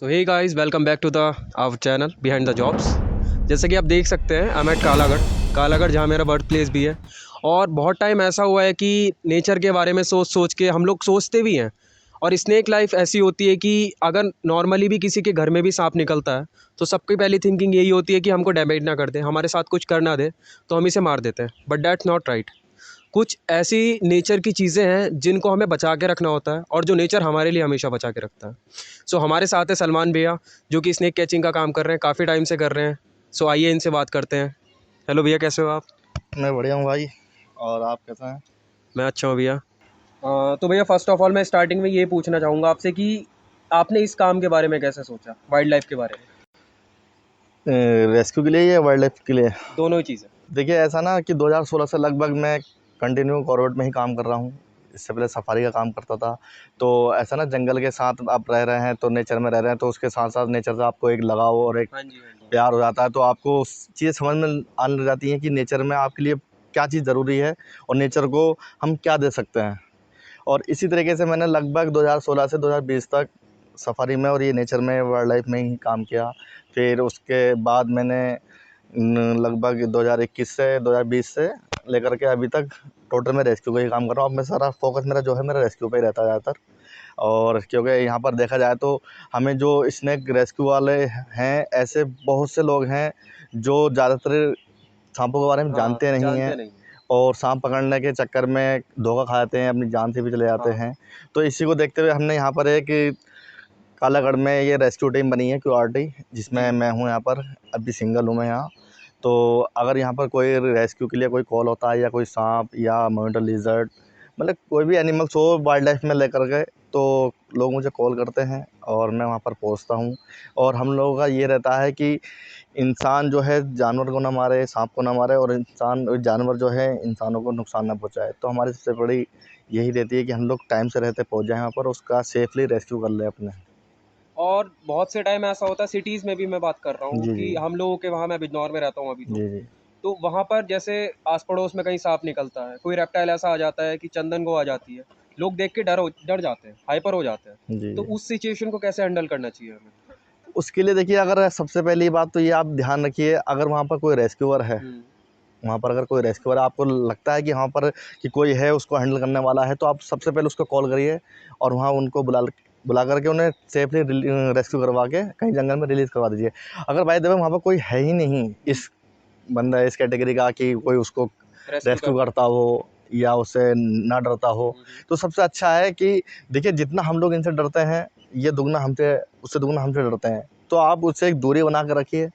So hey guys, welcome back to the our channel behind the jobs. जैसे कि आप देख सकते हैं, आई एम एट कालागढ़ जहाँ मेरा बर्थ प्लेस भी है। और बहुत टाइम ऐसा हुआ है कि नेचर के बारे में सोच सोच के हम लोग सोचते भी हैं। और स्नेक लाइफ ऐसी होती है कि अगर नॉर्मली भी किसी के घर में भी सांप निकलता है तो सबकी पहली थिंकिंग यही होती है कि हमको डैमेज ना कर दे, हमारे साथ कुछ कर ना दे, तो हम इसे मार देते हैं। But that's not right. कुछ ऐसी नेचर की चीज़ें हैं जिनको हमें बचा के रखना होता है और जो नेचर हमारे लिए हमेशा बचा के रखता है। सो हमारे साथ है सलमान भैया, जो कि स्नेक कैचिंग का काम कर रहे हैं, काफ़ी टाइम से कर रहे हैं। सो आइए इनसे बात करते हैं। हेलो भैया, कैसे हो आप? मैं बढ़िया हूँ भाई। और आप कैसे हैं? मैं अच्छा हूँ भैया। तो भैया, फर्स्ट ऑफ ऑल मैं स्टार्टिंग में ये पूछना चाहूँगा आपसे कि आपने इस काम के बारे में कैसे सोचा, वाइल्ड लाइफ के बारे में? रेस्क्यू के लिए या वाइल्ड लाइफ के लिए? दोनों ही चीज़ें। देखिए, ऐसा ना कि 2016 से लगभग मैं कंटिन्यू कॉर्बेट में ही काम कर रहा हूँ। इससे पहले सफारी का काम करता था। तो ऐसा ना, जंगल के साथ आप रह रहे हैं तो नेचर में रह रहे हैं, तो उसके साथ साथ नेचर से आपको एक लगाव और एक हाँ जी, हाँ जी। प्यार हो जाता है। तो आपको उस चीज़ समझ में आने लग जाती है कि नेचर में आपके लिए क्या चीज़ ज़रूरी है और नेचर को हम क्या दे सकते हैं। और इसी तरीके से मैंने लगभग 2016 से 2020 तक सफारी में और ये नेचर में, वाइल्ड लाइफ में ही काम किया। फिर उसके बाद मैंने लगभग 2021 से 2020 से लेकर के अभी तक टोटल मैं रेस्क्यू का ही काम कर रहा हूँ। अब मैं सारा फोकस मेरा जो है, मेरा रेस्क्यू पे ही रहता है ज़्यादातर। और क्योंकि यहाँ पर देखा जाए तो हमें जो स्नेक रेस्क्यू वाले हैं, ऐसे बहुत से लोग हैं जो ज़्यादातर सांपों के बारे में हाँ, जानते नहीं हैं जानते नहीं। और सांप पकड़ने के चक्कर में धोखा खा जाते हैं, अपनी जान से भी चले जाते हाँ। हैं। तो इसी को देखते हुए हमने यहाँ पर एक कालागढ़ में ये रेस्क्यू टीम बनी है, क्यूआरटी, जिसमें जी। मैं हूँ यहाँ पर। अभी सिंगल हूँ मैं यहाँ। तो अगर यहाँ पर कोई रेस्क्यू के लिए कोई कॉल होता है, या कोई सांप या मॉनिटर लिजर्ड, मतलब कोई भी एनिमल्स हो वाइल्ड लाइफ में लेकर गए, तो लोग मुझे कॉल करते हैं और मैं वहाँ पर पहुँचता हूँ। और हम लोगों का ये रहता है कि इंसान जो है जानवर को ना मारे, सांप को ना मारे, और जानवर जो है इंसानों को नुकसान ना पहुँचाए। तो हमारी सबसे बड़ी यही रहती है कि हम लोग टाइम से रहते पहुँच जाएँ वहाँ पर, उसका सेफ़ली रेस्क्यू कर लें अपने। और बहुत से टाइम ऐसा होता है, सिटीज़ में भी मैं बात कर रहा हूँ जी, कि जी। हम लोगों के वहाँ, मैं बिजनौर में रहता हूँ अभी जी, जी। तो वहाँ पर जैसे आस पड़ोस में कहीं सांप निकलता है, कोई रेप्टाइल ऐसा आ जाता है कि चंदन को आ जाती है, लोग देख के डर जाते हैं, हाइपर हो जाते हैं। जी, तो जी। उस सिचुएशन को कैसे हैंडल करना चाहिए हमें? उसके लिए देखिए, अगर सबसे पहली बात तो ये आप ध्यान रखिए, अगर वहाँ पर कोई रेस्क्यूअर है, हुँ। वहाँ पर अगर कोई रेस्क्यूअर आपको लगता है कि वहाँ पर कि कोई है उसको हैंडल करने वाला है, तो आप सबसे पहले उसको कॉल करिए और वहाँ उनको बुला करके उन्हें सेफ़ली रेस्क्यू करवा के कहीं जंगल में रिलीज़ करवा दीजिए। अगर बाय द वे वहाँ पर कोई है ही नहीं जी। इस बंदा इस कैटेगरी का कि कोई उसको रेस्क्यू रेस्क्यू कर पाए। करता हो या उससे ना डरता हो, हुँ, हुँ। तो सबसे अच्छा है कि देखिए, जितना हम लोग इनसे डरते हैं, ये दुगना हमसे उससे दुगना हमसे डरते हैं। तो आप उससे एक दूरी बना के रखिए।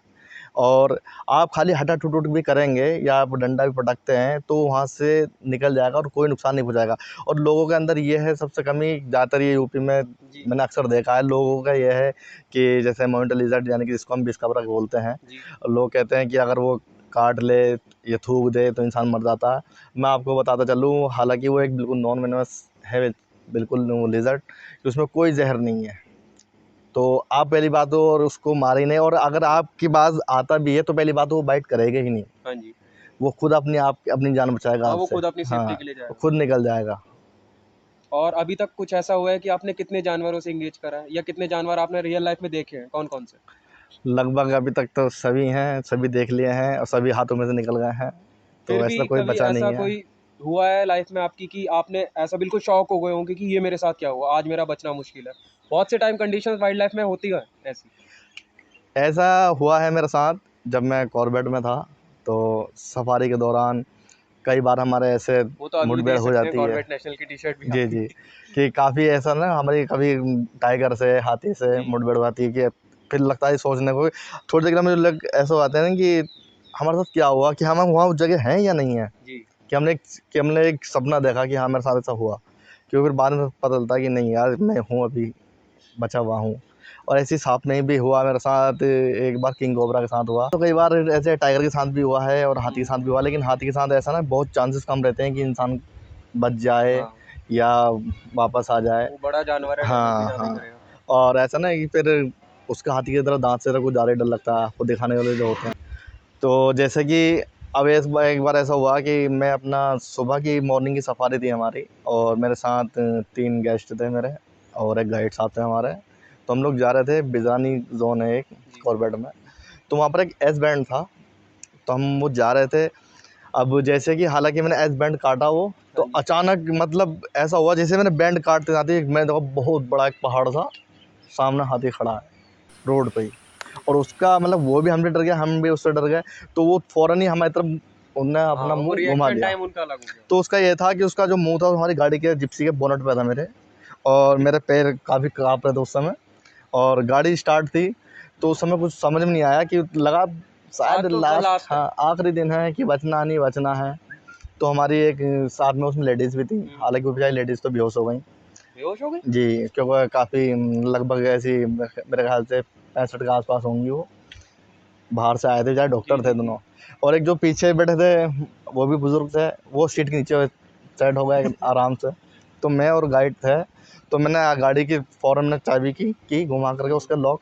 और आप खाली हटा-ठुट भी करेंगे या आप डंडा भी पटकते हैं, तो वहाँ से निकल जाएगा और कोई नुकसान नहीं पहुँचाएगा। और लोगों के अंदर ये है सबसे कमी, ज़्यादातर ये यूपी में जी, मैंने अक्सर देखा है, लोगों का ये है कि जैसे मॉनिटर लिज़र्ड, यानी कि जिसको हम बिस्कॉबरा बोलते हैं, जी। लोग कहते हैं कि अगर वो काट ले या थूक दे तो इंसान मर जाता है। मैं आपको बताता चलूँ, हालाँकि वो एक बिल्कुल नॉन वेनमस है, बिल्कुल वो लिज़र्ड, कि उसमें कोई ज़हर नहीं है। तो आप पहली बात तो और उसको मारे ही नहीं, और अगर आपके पास आता भी है तो पहली बात तो वो बाइट करेगा ही नहीं। हाँ जी। वो खुद अपनी जान बचाएगा हाँ, वो आपसे। खुद अपनी हाँ, सेफ्टी के लिए वो जाएगा। खुद निकल जाएगा। और अभी तक कुछ ऐसा हुआ है कि आपने कितने जानवरों से एंगेज करा है, या कितने जानवर आपने रियल लाइफ में देखे हैं, कौन-कौन से? लगभग अभी तक तो सभी हैं, सभी देख लिए हैं और सभी हाथों में से निकल गए हैं, फिर तो भी ऐसा कोई कभी बचा ऐसा नहीं है। कोई हुआ है लाइफ में आपकी कि आपने ऐसा बिल्कुल शॉक हो गए होंगे कि ये मेरे साथ क्या हुआ, आज मेरा बचना मुश्किल है? बहुत से टाइम कंडीशंस वाइल्ड लाइफ में होती है ऐसी। ऐसा हुआ है मेरे साथ, जब मैं कॉर्बेट में था, तो सफारी के दौरान कई बार हमारे ऐसे वो तो अभी भी मुठभेड़ देख हो सकते हैं, जाती है। कॉर्बेट नेशनल की टी-शर्ट भी जी, आपकी। जी, कि काफ़ी ऐसा ना हमारी कभी टाइगर से, हाथी से जी, मुठभेड़ हो जाती है कि फिर लगता है सोचने को, थोड़ी देर के लिए मुझे ऐसा हो जाता है ना कि हमारे साथ क्या हुआ, कि हम वहाँ उस जगह हैं या नहीं है, जी। कि हमने एक सपना देखा कि हाँ मेरे साथ ऐसा हुआ। क्योंकि फिर बाद में पता चलता है कि नहीं यार, मैं हूँ अभी, बचा हुआ हूँ। और ऐसे ही सांप में भी हुआ मेरे साथ, एक बार किंग कोबरा के साथ हुआ, तो कई बार ऐसे टाइगर के साथ भी हुआ है और हाथी के हुँ। साथ भी हुआ। लेकिन हाथी के साथ ऐसा ना बहुत चांसेस कम रहते हैं कि इंसान बच जाए हाँ, या वापस आ जाए। वो बड़ा जानवर है, डैमेज भी हाँ, ज़्यादा ही हाँ। करेगा। और ऐसा ना कि फिर उसका हाथी की तरह दाँत से तो कुछ ज़्यादा ही डर लगता है, आपको दिखाने वाले जो होते हैं। तो जैसे कि अब एक बार ऐसा हुआ कि मैं अपना सुबह की मॉर्निंग की सफारी थी हमारी, और मेरे साथ 3 गेस्ट थे मेरे और एक गाइड साहब थे हमारे। तो हम लोग जा रहे थे, बिजरानी जोन है एक कॉर्बेट में, तो वहाँ पर एक एस बैंड था, तो हम वो जा रहे थे। अब जैसे कि हालांकि मैंने एस बैंड काटा वो, तो हाँ जी। अचानक मतलब ऐसा हुआ जैसे मैंने बैंड काटते जाते मैं देखा बहुत बड़ा एक पहाड़ था, सामने हाथी खड़ा है रोड पे ही, और उसका मतलब वो भी हमसे डर गया, हम भी उससे डर गए, तो वो फ़ौरन ही हमारी तरफ उनने हाँ, अपना वो मुँह घुमा रिएक्शन लिया। टाइम उनका अलग हो गया। तो उसका ये था कि उसका जो मुँह था वो हमारी गाड़ी के जिप्सी के बोनट पे था मेरे, और मेरे पैर काफ़ी काँप रहे थे उस समय, और गाड़ी स्टार्ट थी, तो उस समय कुछ समझ में नहीं आया कि लगा शायद आज तो उसका लास्ट, लास्ट है। हाँ, आखिरी दिन है कि बचना नहीं बचना है। तो हमारी एक साथ में उसमें लेडीज़ भी थी, हालांकि वो बेचारी लेडीज़ तो बेहोश हो गई बेहोश हो गई? जी, क्योंकि काफ़ी लगभग ऐसी मेरे ख्याल से 65 के आसपास होंगी वो, बाहर से आए थे, चाहे डॉक्टर थे दोनों। और एक जो पीछे बैठे थे वो भी बुज़ुर्ग थे, वो सीट के नीचे सेट हो गए आराम से। तो मैं और गाइड थे, तो मैंने गाड़ी की फ़ौरन में चाबी की घुमा करके उसका लॉक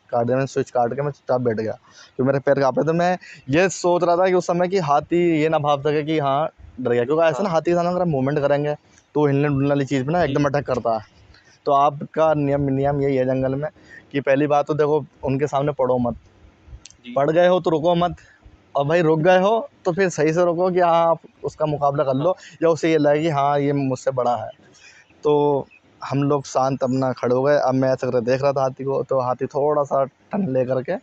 काट दिया, मैंने स्विच काट के मैं चुपचाप बैठ गया, क्योंकि मेरे पैर काँप रहे थे। मैं ये सोच रहा था कि उस समय कि हाथी ये ना भाब सके कि हाँ डर गया, क्योंकि ऐसा ना हाथी के सामने अगर आप मूवमेंट करेंगे तो हिलने डुलने वाली चीज़ पे ना एकदम अटैक करता है। तो आपका नियम यही है जंगल में कि पहली बात तो देखो उनके सामने पड़ो मत, पड़ गए हो तो रुको मत, और भाई रुक गए हो तो फिर सही से रुको कि हाँ आप उसका मुकाबला कर लो, या उसे ये लगे कि हाँ ये मुझसे बड़ा है। तो हम लोग शांत अपना खड़े हो गए। अब मैं ऐसा करके देख रहा था हाथी को, तो हाथी थोड़ा सा टर्न ले करके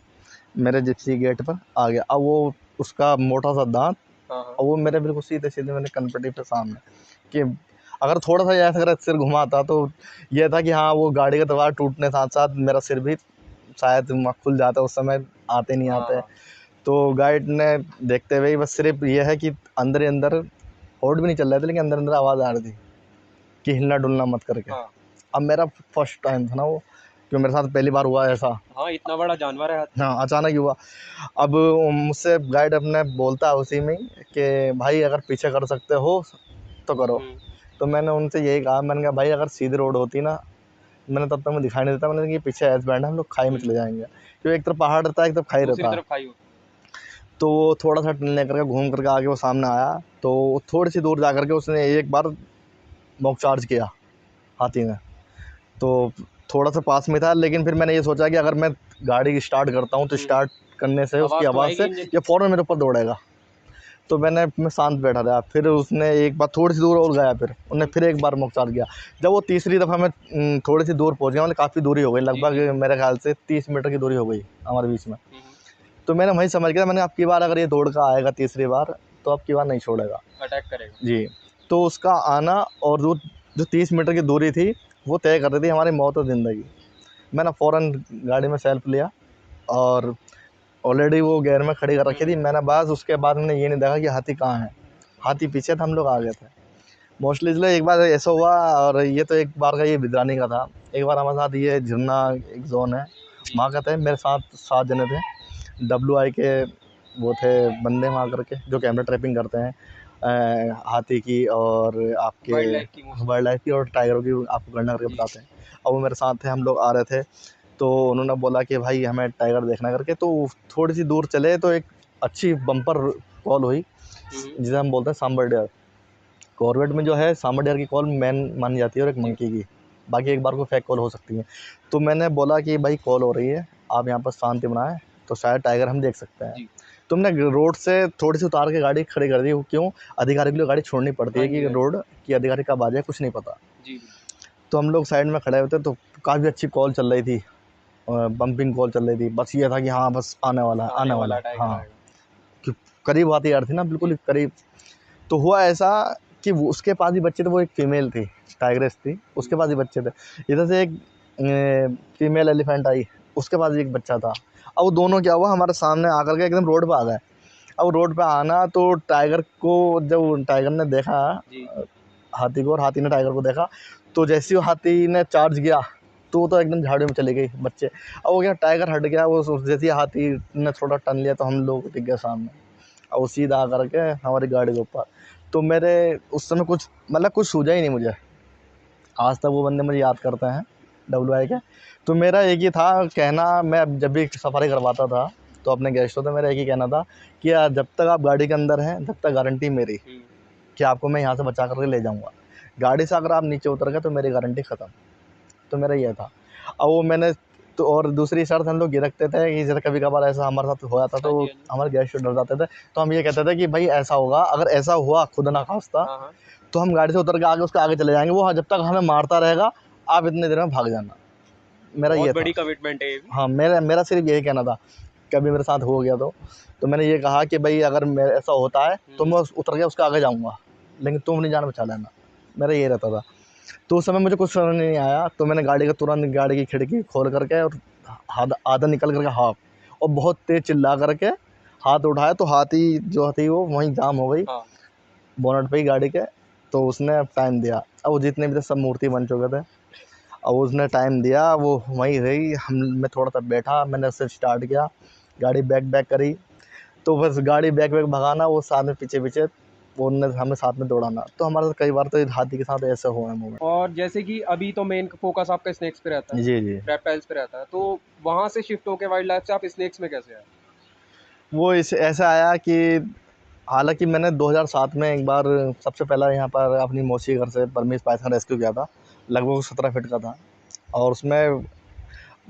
मेरे जिप्सी गेट पर आ गया। अब वो उसका मोटा सा दांत, और वो मेरे बिल्कुल सीधे सीधे मेरे कनपटी पे सामने, कि अगर थोड़ा सा ऐसा अगर सिर घुमाता तो ये था कि हाँ वो गाड़ी का दरवाज़ा टूटने साथ साथ मेरा सिर भी शायद खुल जाता, उस समय आते नहीं आते। तो गाइड ने देखते हुए ही बस सिर्फ ये है कि अंदर ही अंदर होल्ड भी नहीं चल रहे थे, लेकिन अंदर अंदर आवाज़ आ रही थी कि हिलना डुलना मत करके। हाँ। अब मेरा फर्स्ट टाइम था ना वो, क्योंकि मेरे साथ पहली बार हुआ ऐसा। हाँ, इतना बड़ा जानवर है हाथी। हाँ, अचानक ही हुआ। अब मुझसे गाइड अपने बोलता है उसी में ही कि भाई अगर पीछे कर सकते हो तो करो। तो मैंने उनसे यही कहा, मैंने कहा भाई अगर सीधी रोड होती ना, मैंने तब तक मैं दिखाई नहीं देता, मैंने कहा कि पीछे एस बैंड है, हम लोग खाई में चले जाएंगे, क्योंकि एक तरफ पहाड़ रहता है एक तरफ खाई दूसरी रहता है। तरफ खाई हो। तो वो थोड़ा सा टर्न लेकर के घूम करके आगे वो सामने आया, तो थोड़ी सी दूर जा करके उसने एक बार मॉक चार्ज किया हाथी ने। तो थोड़ा सा पास में था, लेकिन फिर मैंने ये सोचा कि अगर मैं गाड़ी स्टार्ट करता हूँ तो स्टार्ट करने से उसकी आवाज़ तो आवाज़ आएगी से इंजन ये की। फ़ौरन मेरे ऊपर दौड़ेगा। तो मैं शांत बैठा रहा। फिर उसने एक बार थोड़ी सी दूर और गया, फिर उन्होंने फिर एक बार मॉक चार्ज किया। जब वो तीसरी दफ़ा मैं थोड़ी सी दूर पहुँच गया, मतलब काफ़ी दूरी हो गई, लगभग मेरे ख्याल से 30 मीटर की दूरी हो गई हमारे बीच में। तो मैंने वहीं समझ गया, मैंने अब की बार अगर ये दौड़ का आएगा तीसरी बार तो अब की बार नहीं छोड़ेगा अटैक करेगा। जी। तो उसका आना और जो जो 30 मीटर की दूरी थी वो तय कर रही थी हमारी मौत और ज़िंदगी। मैंने फ़ौरन गाड़ी में सेल्फ लिया, और ऑलरेडी वो गियर में खड़ी कर रखी थी मैंने। बस उसके बाद मैंने ये नहीं देखा कि हाथी कहाँ है, हाथी पीछे था, हम लोग आ गए थे मोस्टली। इसलिए एक बार ऐसा हुआ, और ये तो एक बार का ये बिजरानी का था। एक बार हमारे साथ ये झरना एक जोन है, वहाँ का था, मेरे साथ 7 जने थे। WI के वो थे बंदे वहाँ करके जो कैमरा ट्रैपिंग करते हैं हाथी की और आपके वाइल्ड लाइफ की और टाइगरों की आपको गणना करके बताते हैं। अब वो मेरे साथ थे, हम लोग आ रहे थे, तो उन्होंने बोला कि भाई हमें टाइगर देखना करके। तो थोड़ी सी दूर चले तो एक अच्छी बम्पर कॉल हुई, जिसे हम बोलते हैं सांबर डेयर। कॉर्बेट में जो है सांबर डेयर की कॉल मेन मानी जाती है और एक मंकी की, बाकी एक बार को फेक कॉल हो सकती है। तो मैंने बोला कि भाई कॉल हो रही है, आप यहाँ पर शांति बनाएं तो शायद टाइगर हम देख सकते हैं। तुमने रोड से थोड़ी सी उतार के गाड़ी खड़ी कर दी, क्यों? अधिकारी के लिए गाड़ी छोड़नी पड़ती है कि रोड की अधिकारी कब आ जाए कुछ नहीं पता। तो हम लोग साइड में खड़े हुए थे, तो काफ़ी अच्छी कॉल चल रही थी, बम्पिंग कॉल चल रही थी, बस ये था कि हाँ बस आने वाला है, आने वाला है। हाँ, कि करीब आती यार थी ना, बिल्कुल करीब। तो हुआ ऐसा कि वो उसके पास ही बच्चे थे, वो एक फ़ीमेल थी, टाइग्रेस थी, उसके पास ही बच्चे थे। इधर से एक फ़ीमेल एलिफेंट आई, उसके पास भी एक बच्चा था। अब वो दोनों क्या हुआ, हमारे सामने आकर के एकदम रोड पे आ गए। अब रोड पे आना तो टाइगर को, जब टाइगर ने देखा हाथी को और हाथी ने टाइगर को देखा, तो जैसे ही हाथी ने चार्ज किया तो वो तो एकदम झाड़ियों में चली गई बच्चे। अब वो क्या, टाइगर हट गया, वो जैसे ही हाथी ने थोड़ा टर्न लिया तो हम लोग दिख गए सामने, और वो सीधा आ करके हमारी गाड़ी के ऊपर। तो मेरे उस समय कुछ मतलब कुछ सूझा ही नहीं मुझे, आज तक वो बंदे मुझे याद करते हैं WI के। तो मेरा एक ही था कहना, मैं जब भी सफारी करवाता था तो अपने गेस्टों से मेरा एक ही कहना था कि यार जब तक आप गाड़ी के अंदर हैं तब तक गारंटी मेरी कि आपको मैं यहाँ से बचा करके ले जाऊँगा। गाड़ी से अगर आप नीचे उतर गए तो मेरी गारंटी ख़त्म। तो मेरा ये था। अब वो मैंने तो और दूसरी शर्त हम लोग ये रखते थे कि जैसे कभी कभार ऐसा हमारे साथ हुआ था तो हाँ जी, हाँ जी। हमारे गेस्ट डर जाते थे, तो हम ये कहते थे कि भाई ऐसा होगा, अगर ऐसा हुआ खुदा ना खास्ता हाँ, हाँ। तो हम गाड़ी से उतर के आगे उसके आगे चले जाएंगे, वो जब तक हमें मारता रहेगा आप इतने देर में भाग जाना। मेरा बहुत ये था। बड़ी कमिटमेंट है ये भी। हाँ, मेरा मेरा सिर्फ यही कहना था। कभी मेरे साथ हो गया तो मैंने ये कहा कि भाई अगर मेरे ऐसा होता है तो मैं उतर के उसके आगे जाऊँगा, लेकिन तुम अपनी जान बचा लेना। मेरा ये रहता था। तो उस समय मुझे कुछ समझ नहीं आया, तो मैंने गाड़ी का तुरंत गाड़ी की खिड़की खोल करके और आधा निकल करके हाफ और बहुत तेज़ चिल्ला करके हाथ उठाया, तो हाथ ही जो थी वो वहीं जाम हो गई हाँ। बोनट पे ही गाड़ी के। तो उसने टाइम दिया। अब वो जितने भी थे सब मूर्ति बन चुके थे। अब उसने टाइम दिया, वो वहीं रही, मैं थोड़ा सा बैठा, मैंने उससे स्टार्ट किया, गाड़ी बैक बैक करी, तो बस गाड़ी बैक बैक भगाना, वो साथ में पीछे पीछे, वो उनने हमें साथ में दौड़ाना। तो हमारे साथ कई बार तो हाथी के साथ ऐसे हुए हैं मोमेंट। और जैसे कि अभी तो मेन फ़ोकस आपका स्नेक्स पे रहता है, जी जी। रेप्टाइल्स पे रहता है, तो वहाँ से शिफ्ट होके वाइल्ड लाइफ़ से आप स्नेक्स में कैसे आए? वो इस ऐसा आया कि हालांकि मैंने 2007 में एक बार सबसे पहला यहाँ पर अपनी मौसी के घर से बर्मीज पाइथन रेस्क्यू किया था। लगभग 17 फीट का था और उसमें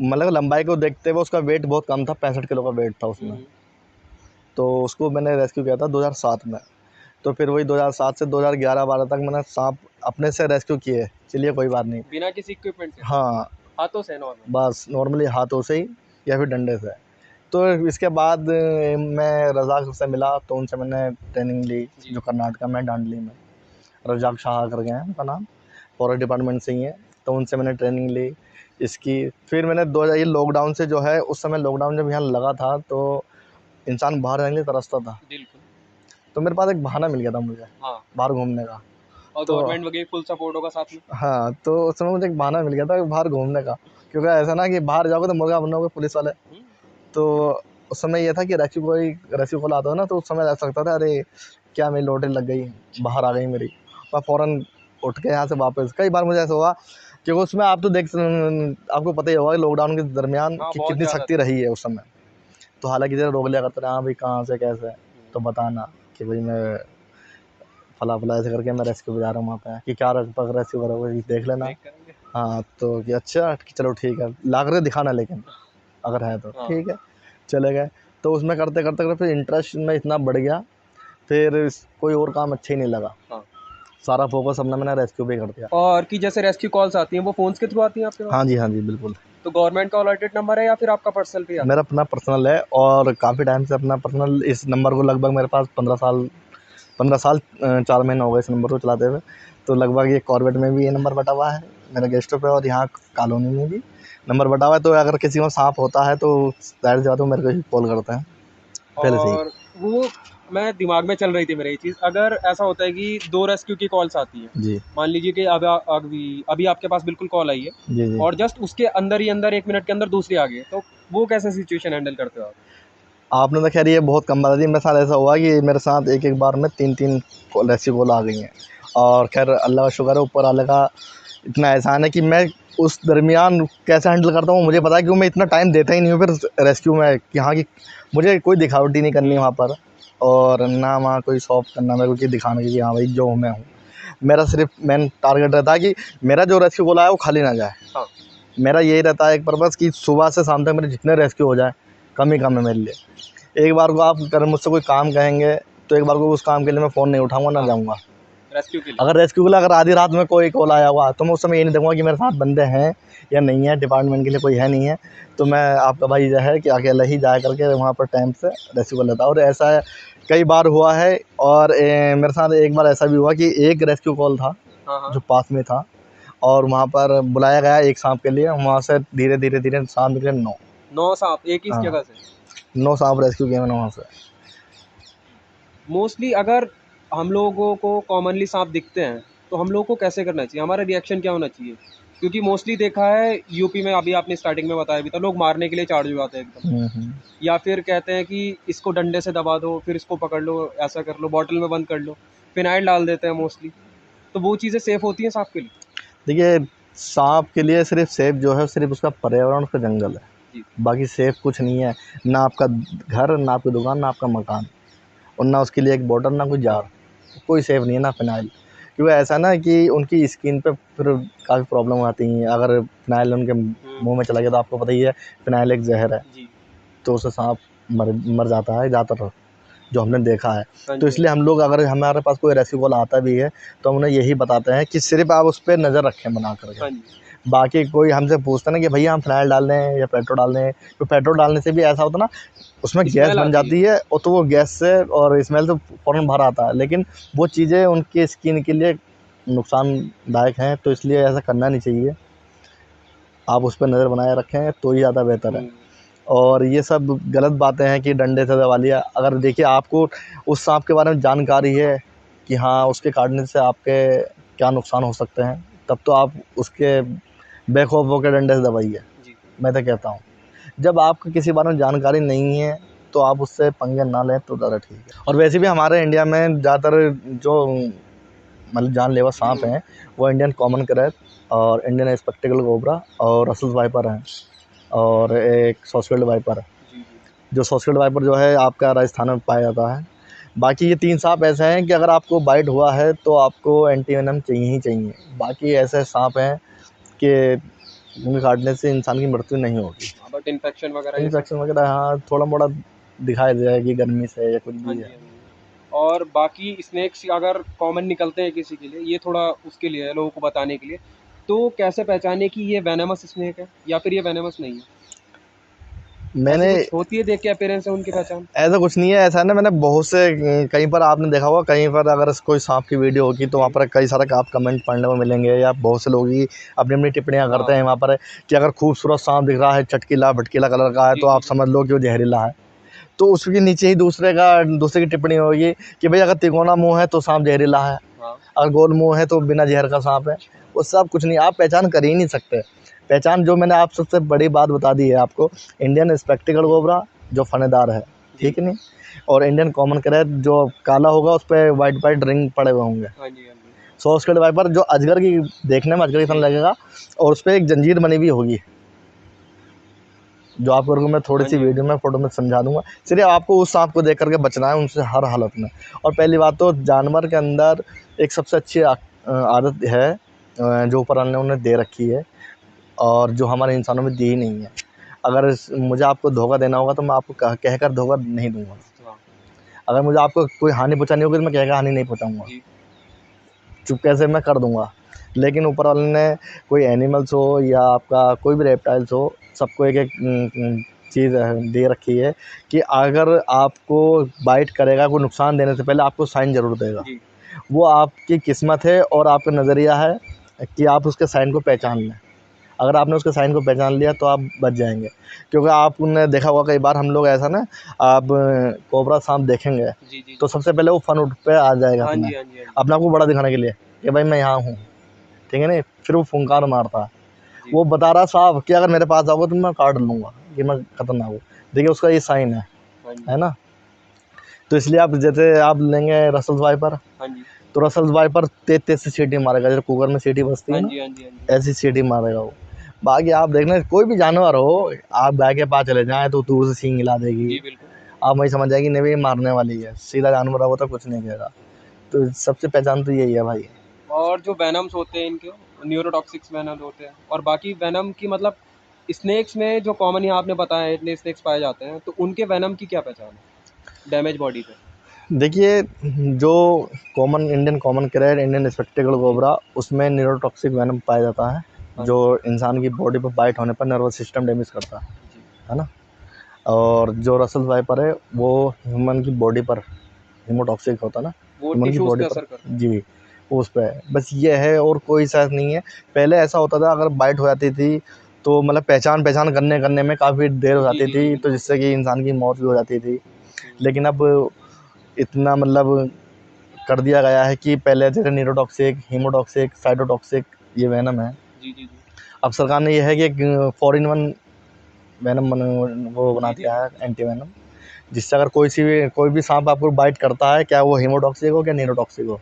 मतलब लंबाई को देखते हुए उसका वेट बहुत कम था, 65 किलो का वेट था उसमें। हुँ। तो उसको मैंने रेस्क्यू किया था 2007 में। तो फिर वही 2007 से 2011-12 तक मैंने सांप अपने से रेस्क्यू किए। चलिए कोई बात नहीं। बिना किसी इक्विपमेंट के? हाँ, हाथों से नॉर्मल? बस नॉर्मली हाथों से ही या फिर डंडे से। तो इसके बाद मैं रज़ाक से मिला, तो उनसे मैंने ट्रेनिंग ली, जी। जो कर्नाटका में डांडली में रज़ाक शाह करके हैं उनका नाम, फॉरेस्ट डिपार्टमेंट से ही है। तो उनसे मैंने ट्रेनिंग ली इसकी। फिर मैंने 2000 ये लॉकडाउन से जो है, उस समय लॉकडाउन जब यहाँ लगा था तो इंसान बाहर रहने के लिए तरसता था। बिल्कुल। तो मेरे पास एक बहाना मिल गया था मुझे हाँ, बाहर घूमने का। और तो गवर्नमेंट वगैरह फुल सपोर्ट होगा साथ में? हाँ, तो उस समय मुझे एक बहाना मिल गया था बाहर घूमने का, क्योंकि ऐसा ना कि बाहर जाओगे तो मुर्गा बनोगे पुलिस वाले। हुँ। तो उस समय ये था कि रेस्क्यू कॉल आता है ना, तो उस समय ऐसा लगता था अरे क्या मेरी लॉटरी लग गई, बाहर आ गई मेरी। मैं फ़ौरन उठ के यहाँ से वापस, कई बार मुझे ऐसा हुआ क्योंकि उसमें आप तो आपको पता ही होगा कि लॉकडाउन के दरमियान हाँ, कि बहुत कितनी ज़्यादा सख्ती थी। रही है उस समय। तो हालांकि जरा रोक लिया करते रहे, हाँ भाई कहाँ से कैसे, तो बताना कि भाई मैं फला फला ऐसे करके मैं रेस्क्यू पे जा रहा हूँ वहाँ पे, कि क्या रेस्क्यू करोगे कि देख लेना। देख करेंगे। हाँ, तो कि अच्छा कि चलो ठीक है, ला कर दिखाना, लेकिन अगर है तो हाँ। ठीक है, चले गए। तो उसमें करते करते करते फिर इंटरेस्ट में इतना बढ़ गया, फिर कोई और काम अच्छा ही नहीं लगा, हाँ। सारा फोकस अपना मैंने रेस्क्यू पे कर दिया। और कि जैसे रेस्क्यू कॉल्स आती हैं, वो फ़ोन्स के थ्रू आती हैं आपके पास? हाँ जी, हाँ जी, बिल्कुल। तो गवर्नमेंट का अलॉटेड नंबर है या फिर आपका पर्सनल पे ही आता मेरा अपना पर्सनल है और काफ़ी टाइम से अपना पर्सनल, इस नंबर को लगभग मेरे पास 15 साल 4 महीने हो गए इस नंबर को चलाते हुए। तो लगभग ये कॉर्बेट में भी ये नंबर बटा हुआ है मेरे गेस्टों पे, और यहाँ कॉलोनी में भी नंबर बटा हुआ है। तो अगर किसी को सांप होता है तो ज़ाहिर सी बात है वो मेरे को ही कॉल करते हैं है? पहले से ही। और वो मैं दिमाग में चल रही थी मेरे ये चीज़, अगर ऐसा होता है कि 2 रेस्क्यू की कॉल्स आती हैं, जी, मान लीजिए कि अब अभी अभी आपके पास बिल्कुल कॉल आई है जी, जी। और जस्ट उसके अंदर ही अंदर 1 मिनट के अंदर दूसरी आ गई है, तो वो कैसे सिचुएशन हैंडल करते हो आप? आपने तो खैर ये बहुत कम बता दी, मेरे साथ ऐसा हुआ कि मेरे साथ एक बार में 3-3 कॉल, ऐसी कॉल आ गई हैं। और खैर अल्लाह का शुक्र है, ऊपर वाले का इतना एहसान है कि मैं उस दरमियान कैसे हैंडल करता हूँ मुझे पता है, क्योंकि मैं इतना टाइम देता ही नहीं हूँ फिर रेस्क्यू में, कि हाँ कि मुझे कोई दिखावटी नहीं करनी वहाँ पर, और ना वहाँ कोई शॉप करना मेरे को कि दिखाने की कि हाँ भाई जो हूँ मैं हूँ। मेरा सिर्फ मेन टारगेट रहता है कि मेरा जो रेस्क्यू कॉल आया वो खाली ना जाए। हाँ। मेरा यही रहता है एक पर्पज़ कि सुबह से शाम तक मेरे जितने रेस्क्यू हो जाए कम ही कम है मेरे लिए। एक बार को आप अगर मुझसे कोई काम कहेंगे तो एक बार को उस काम के लिए मैं फ़ोन नहीं उठाऊँगा, ना हाँ, जाऊँगा। रेस्क्यू के लिए। अगर रेस्क्यू के लिए अगर आधी रात में कोई कॉल आया हुआ तो मैं उस समय ये नहीं देखूँगा कि मेरे साथ बंदे हैं या नहीं है, डिपार्टमेंट के लिए कोई है नहीं है, तो मैं आपका भाई जो है कि अकेला ही जा करके वहाँ पर टाइम से रेस्क्यू कर लेता हूँ। और ऐसा कई बार हुआ है। और मेरे साथ एक बार ऐसा भी हुआ कि एक रेस्क्यू कॉल था हाँ, हाँ। जो पास में था, और वहाँ पर बुलाया गया एक सांप के लिए, वहाँ से धीरे धीरे धीरे सांप निकले 9। 9 सांप एक ही हाँ, जगह से? 9 सांप रेस्क्यू किए मैंने वहाँ से। मोस्टली अगर हम लोगों को कॉमनली सांप दिखते हैं, तो हम लोगों को कैसे करना चाहिए? हमारा रिएक्शन क्या होना चाहिए? क्योंकि मोस्टली देखा है यूपी में, अभी आपने स्टार्टिंग में बताया भी था, लोग मारने के लिए चार्ज हो जाते हैं एकदम। या फिर कहते हैं कि इसको डंडे से दबा दो, फिर इसको पकड़ लो, ऐसा कर लो, बॉटल में बंद कर लो, फिनाइल डाल देते हैं मोस्टली। तो वो चीज़ें सेफ़ होती हैं सांप के लिए? देखिए, सांप के लिए सिर्फ सेफ जो है सिर्फ उसका पर्यावरण, उसका जंगल है। जी। बाकी सेफ कुछ नहीं है, ना आपका घर, ना आपकी दुकान, ना आपका मकान, और ना उसके लिए एक बॉटल, ना कोई जार। कोई सेफ नहीं है, ना फिनाइल। क्योंकि ऐसा ना कि उनकी स्किन पे फिर काफ़ी प्रॉब्लम आती हैं। अगर फिनाइल उनके मुंह में चला गया तो आपको पता ही है फिनाइल एक जहर है, जी। तो उससे सांप मर मर जाता है ज़्यादातर, जो हमने देखा है। हाँ तो जी, इसलिए हम लोग, अगर हमारे पास कोई रेस्क्यू कॉल आता भी है तो हम उन्हें यही बताते हैं कि सिर्फ आप उस पर नज़र रखें बना करके। हाँ जी। बाकी कोई हमसे पूछता ना कि भैया हम फिनाइल डाल दें या पेट्रोल डाल दें, तो पेट्रोल डालने से भी ऐसा होता ना, उसमें गैस स्मेल बन आती जाती है, और तो वो गैस से और स्मेल से फ़ौरन बाहर आता है, लेकिन वो चीज़ें उनकी स्किन के लिए नुकसानदायक हैं, तो इसलिए ऐसा करना नहीं चाहिए। आप उस पर नज़र बनाए रखें तो ही ज़्यादा बेहतर है। हुँ। और ये सब गलत बातें हैं कि डंडे से दबा लिया। अगर देखिए आपको उस सांप के बारे में जानकारी है कि हाँ, उसके काटने से आपके क्या नुकसान हो सकते हैं, तब तो आप उसके बेखौफ होकर डंडे से दबाइए, जी। मैं तो कहता हूँ। जब आपको किसी बारे में जानकारी नहीं है तो आप उससे पंगे ना लें तो ज़्यादा ठीक है। और वैसे भी हमारे इंडिया में ज़्यादातर जो मतलब जानलेवा सांप हैं, वो इंडियन कॉमन क्रेब और इंडियन स्पेक्टिकल कोबरा और रसेल्स वाइपर हैं, और एक सॉसफील्ड वाइपर है। जी, जी। जो सॉसफील्ड वाइपर जो है आपका राजस्थान में पाया जाता है। बाकी ये 3 सांप ऐसे हैं कि अगर आपको बाइट हुआ है तो आपको एंटी वेनम चाहिए ही चाहिए। बाकी ऐसे सांप हैं कि उन्हें काटने से इंसान की मृत्यु नहीं होगी। हाँ, बट इन्फेक्शन वगैरह ये सब। इन्फेक्शन वगैरह हाँ, थोड़ा-मोड़ा दिखाई दे जाएगी गर्मी से या कुछ हाँ भी जी, है। हाँ जी। और बाकी स्नेक्स अगर कॉमन निकलते हैं किसी के लिए, ये थोड़ा उसके लिए है, लोगों को बताने के लिए। तो कैसे पहचानें कि ये वेनेमस स्नेक है या फिर ये वेनेमस नहीं है? ऐसी मैंने कुछ होती है देख के अपीयरेंस से उनकी पहचान? ऐसा कुछ नहीं है, ऐसा है ना, मैंने बहुत से कहीं पर आपने देखा होगा, कहीं पर अगर कोई सांप की वीडियो होगी तो वहाँ जी। पर कई सारे आप कमेंट पढ़ने को मिलेंगे, या बहुत से लोग ही अपनी-अपनी टिप्पणियाँ करते हाँ। हैं वहाँ पर कि अगर खूबसूरत सांप दिख रहा है, चटकीला, भटकीला कलर का है, जी, तो जी, आप जी। समझ लो कि वो जहरीला है। तो उसके नीचे ही दूसरे की टिप्पणी होगी कि भई अगर तिकोना मुँह है तो सांप जहरीला है, हाँ। अगर गोल मुँह है तो बिना जहर का सांप है। वो सब कुछ नहीं, आप पहचान कर ही नहीं सकते। पहचान जो मैंने आप सबसे बड़ी बात बता दी है आपको, इंडियन स्पेक्टिकल कोबरा जो फनेदार है, जी। ठीक है नहीं? और इंडियन कॉमन क्रेब जो काला होगा, उस पे व्हाइट-व्हाइट रिंग पड़े हुए होंगे। हाँ जी, हाँ जी। सॉस-कट वाइपर जो अजगर की, देखने में अजगर की तरह जी। लगेगा, और उसपे एक जंजीर बनी हुई होगी, जो आपको मैं हाँ थोड़ी-सी जी, हाँ वीडियो जी। में, फ़ोटो में समझा दूँगा। सिर्फ़ आपको उस सांप को देख कर के बचना है उनसे हर हालत में। और पहली बात तो जानवर के अंदर एक सबसे अच्छी आदत है, जो ऊपर वाले ने उन्हें दे रखी है, और जो हमारे इंसानों में दी ही नहीं है। अगर मुझे आपको धोखा देना होगा तो मैं आपको कहकर धोखा नहीं दूँगा। हाँ। अगर मुझे आपको कोई हानि पहुँचानी होगी तो मैं कहकर हानि नहीं पहुँचाऊँगा, जी। चुपके से मैं कर दूँगा। लेकिन ऊपर वाले ने कोई एनिमल्स हो या आपका कोई भी रेप्टाइल्स हो, सबको एक-एक चीज़ दे रखी है कि अगर आपको बाइट करेगा, कोई नुकसान देने से पहले आपको साइन ज़रूर देगा। जी। वो आपकी किस्मत है और आपका नज़रिया है कि आप उसके साइन को पहचान लें। अगर आपने उसके साइन को पहचान लिया तो आप बच जाएँगे। क्योंकि आपने देखा होगा कई बार हम लोग ऐसा ना, आप कोबरा सांप देखेंगे जी, जी, तो जी। सबसे पहले वो फ़न उठ पे आ जाएगा हाँ अपना, जी, हाँ जी, हाँ जी। अपने आप को बड़ा दिखाने के लिए कि भाई मैं यहाँ हूँ, ठीक है ना? फिर वो फुंकार मारता है। जी। वो बता रहा साफ कि अगर मेरे पास आओगे तो मैं काट लूँगा, कि मैं खतरनाक हूँ। देखिए उसका ये साइन हाँ जी। है ना? तो इसलिए आप जैसे आप लेंगे रसेल्स वाइपर, हाँ जी। तो रसेल्स वाइपर तेज़-तेज़ से सीटी मारेगा, जैसे कुकर में सीटी बजती है हाँ ना, जी, हाँ जी, हाँ जी। ऐसी सीटी मारेगा वो। बाकी आप देखना, कोई भी जानवर हो, आप गाय के पास चले जाएँ तो दूर से सींग हिला देगी। जी, बिल्कुल। आप वही समझ जाएँगे नहीं भई ये मारने वाली है। सीधा जानवर है वो तो कुछ नहीं कहेगा। तो सबसे पहचान तो यही है भाई। और जो वेनम्स होते हैं इनके, न्यूरोटॉक्सिक्स वेनम होते हैं, और बाकी वेनम की मतलब स्नेक्स में जो कॉमन यहाँ आपने बताया इतने स्नेक्स पाए जाते हैं, तो उनके वेनम की क्या पहचान है डैमेज बॉडी पे? देखिए, जो Indian common krait, Indian spectacled जी। कोबरा, उसमें न्यूरोटॉक्सिक वेनम पाया जाता है, हाँ जो जी। इंसान की बॉडी पर बाइट होने पर नर्वस सिस्टम डैमेज करता जी। है ना? और जो रसेल्स वाइपर है, वो ह्यूमन की बॉडी पर हीमोटॉक्सिक होता है ना, वो ह्यूमन की टिश्यूज़ बॉडी पे पर। असर करता है। जी, वो उस पे है। बस ये है और कोई शायद नहीं है। पहले ऐसा होता था, अगर बाइट हो जाती थी तो मतलब पहचान करने में काफ़ी देर हो जी, जाती जी, जी, थी, तो बिल्कुल। जिससे कि इंसान की मौत भी हो जाती थी। हुँ। लेकिन अब इतना मतलब कर दिया गया है कि पहले जैसे न्यूरोटॉक्सिक, हीमोटॉक्सिक, साइटोटॉक्सिक ये वेनम है। जी, जी, जी। अब सरकार ने ये है कि एक 4 इन 1 वेनम वो बना जी, जी, दिया जी। है, एंटी वेनम, जिससे अगर कोई भी सांप आपको बाइट करता है, क्या वो हीमोटॉक्सिक हो क्या न्यूरोटॉक्सिक हो,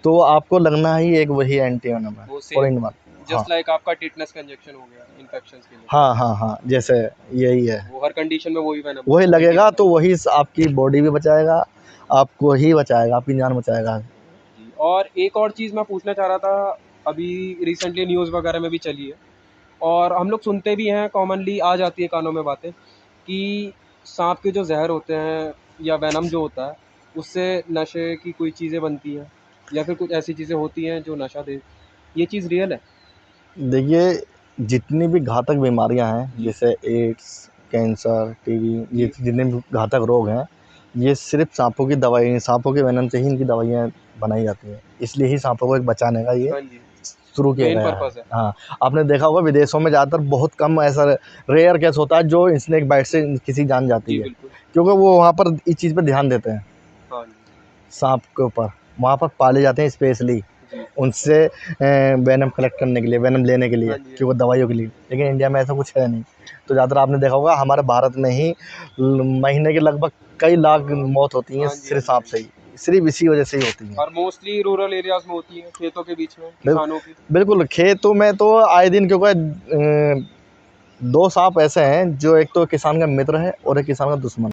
तो आपको लगना ही एक वही एंटी वेनम है, वो 4 सेम इन 1। हाँ, जस्ट लाइक आपका टिटनेस का इंजेक्शन हो गया इन्फेक्शंस के लिए। हाँ, हाँ, हाँ, जैसे यही है। वो हर कंडीशन में वही वेनम वही एक ही लगेगा रहता तो है। वही आपकी बॉडी भी बचाएगा, आपको ही बचाएगा, आपकी जान बचाएगा। जी। और एक और चीज़ मैं पूछना चाह रहा था, अभी रिसेंटली न्यूज़ वगैरह में भी चली है और हम लोग सुनते भी हैं, कॉमनली आ जाती है कानों में बातें कि सांप के जो जहर होते हैं या वेनम जो होता है उससे नशे की कोई चीज़ें बनती हैं या फिर कुछ ऐसी चीज़ें होती हैं जो नशा दे। ये चीज़ रियल है? देखिए, जितनी भी घातक बीमारियां हैं जी। जैसे एड्स, कैंसर, टीबी, ये जी। जितने भी घातक रोग हैं, ये सिर्फ सांपों की दवाई, सांपों के वेनम से ही इनकी दवाइयाँ बनाई जाती हैं। इसलिए ही सांपों को एक बचाने का ये हाँ जी। शुरू किया मेन गया है। पर्पस है। हाँ, आपने देखा होगा विदेशों में ज़्यादातर बहुत कम ऐसा रेयर केस होता है जो स्नेक बाइट से किसी की जान जाती जी है, बिल्कुल। क्योंकि वो वहाँ पर इस चीज़ पे ध्यान देते हैं, हाँ जी। साँप के ऊपर। वहाँ पर पाले जाते हैं स्पेशली जी। उनसे वेनम कलेक्ट करने के लिए, वेनम लेने के लिए, हाँ जी, हाँ कि वो जी। दवाइयों के लिए। लेकिन इंडिया में ऐसा कुछ है नहीं। तो ज़्यादातर आपने देखा होगा हमारे भारत में ही महीने के लगभग कई लाख मौत होती हैं हाँ जी, हाँ सिर्फ़ जी, हाँ सांप से जी। ही। सिर्फ़ इसी वजह से ही होती हैं। और मोस्टली रूरल एरियाज़ में होती हैं, खेतों के बीच में, बिल किसानों की। बिल्कुल, खेतों में तो आए दिन, क्योंकि 2 सांप ऐसे हैं जो एक तो किसान का मित्र है और एक किसान का दुश्मन।